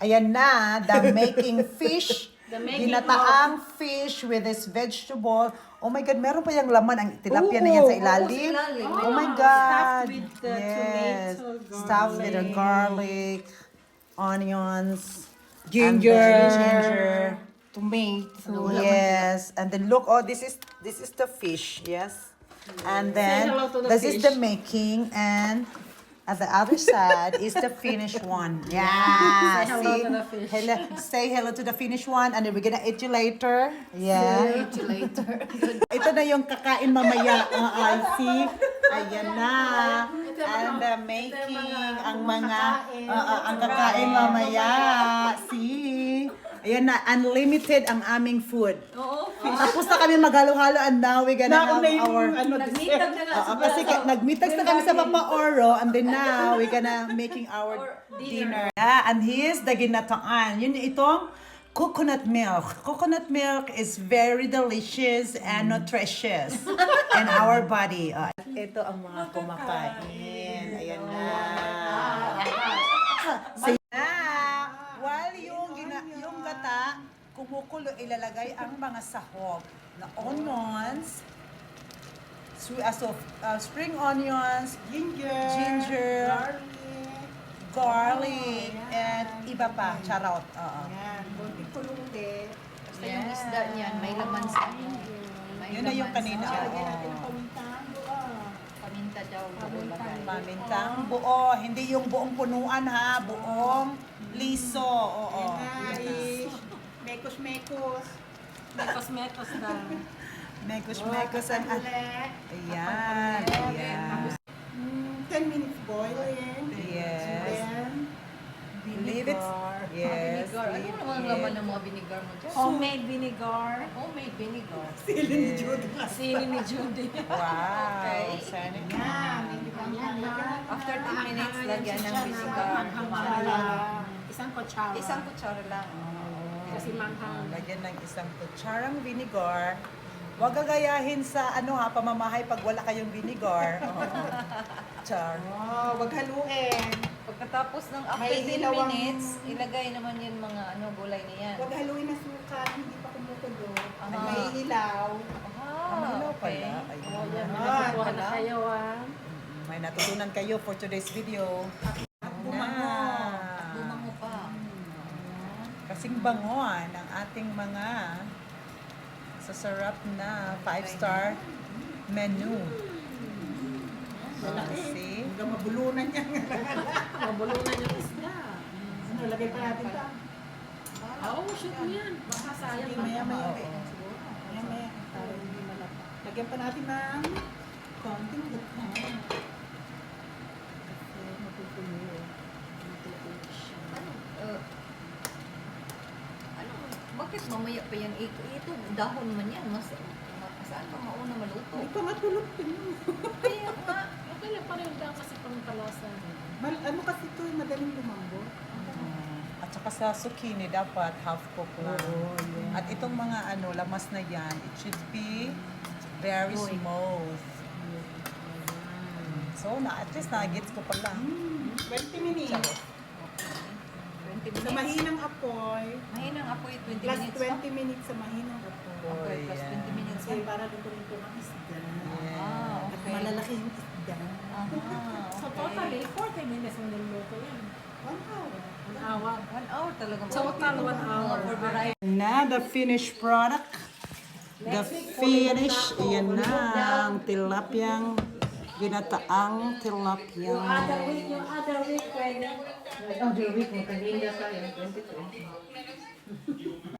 Ayan na, the making fish. Ginataang fish with this vegetable. Oh my God, meron pa yung laman ang tilapia na yan sa ilalim. Oh my God. Stuffed with the Yes. tomato, Stuffed with the garlic, onions, ginger, and then ginger. tomato. Yes, and then look, oh, this is the fish, yes, and then hello to the this is fish. the making, and at the other side is the finished one. Yeah, Say hello see, to the fish. Hello, say hello to the finished one, and then we're gonna eat you later. Yeah, See you later. ito na yung kakain mamaya. I see, ayan na, and the making, ang kakain mamaya. See. Ayan na, unlimited ang aming food. Tapos na kami maghalo-halo and now we're gonna have our... Nagmitag na nga sa Kasi nagmitag na kami sa Papa Oro and then now we're gonna making our dinner. Yeah, and here's the ginataan. Yun itong coconut milk. Coconut milk is very delicious and nutritious in our body. Ito ang mga kumakain. Ayan na. So, while yung gata, kumukulo, ilalagay ang mga sahog na onions, spring onions, ginger, garlic, and iba pa, charot. Basta yung isda niyan, may laman sa may Yun na yung laman kanina. sa- Paminta daw. Pamintang buo, hindi yung buong punuan ha, buong liso. Oo. Mekos-mekos na. Mekos ang... Ayan. Ayan. 10 minutes boiling. Yes. Then, Leave it. Yes. Vinegar. Ano leave naman ang it. laman ng mga vinegar mo dyan? homemade vinegar. Homemade vinegar. Sili ni Judy. Sili ni Judy. Wow. Okay. Sana. After 10 minutes, lagyan ng vinegar. Isang kutsara. Isang kutsara lang. Kasi manghang. Lagyan ng isang kutsarang vinegar. Huwag gagayahin sa pamamahay pag wala kayong vinegar. Char. Wag haluin. Pagkatapos ng after May 10 ilawang- minutes, ilagay naman yung mga gulay na yan. Wag haluin na suka, hindi pa kumukulo. Aha. May ilaw. Ang ilaw Okay. pala. Ayun. Nakakuha na kayo May natutunan kayo for today's video. At Bumango pa. Kasing bangon ang ating mga sasarap na 5-star menu. See? Hanggang mabulunan niya. Mabulunan yung isda. Ano, lagay pa natin ito. Shoot mo yan. Baka sayang. Sige, maya-maya. Maya-maya. Para hindi malapa. Lagyan pa natin ng konting gutna. Kasi matutuloy. Bakit mamaya pa yan? Ito, dahon man yan. Saan pa mauna maluto? Hindi pa matulog din. Kaya nga. Okay lang pa rin daw kasi pang palasa. Ano kasi ito, madaling lumambot. At saka sa zucchini dapat half cook lang. At itong mga lamas na yan, it should be very smooth. So, at least na-gets ko pala. 20 minutes. Charot. 20 minutes. Sa mahinang apoy. Mahinang apoy, 20 Plus minutes pa. 20 minutes sa mahinang apoy. Okay, plus yeah. 20 minutes Kasi pa. para lutuin ko ng isda. Ah, At okay. malalaki yung isda. Aha, So okay. totally, 40 minutes mo niluluto yan. 1 hour. 1 hour. 1 hour talaga. Total 1 hour. For variety. Na, the finished product. The finish, yan na, ang tilapyang, ginataang tilapyang. Yung other week, pwede. Other week, magkaganda tayo. 23.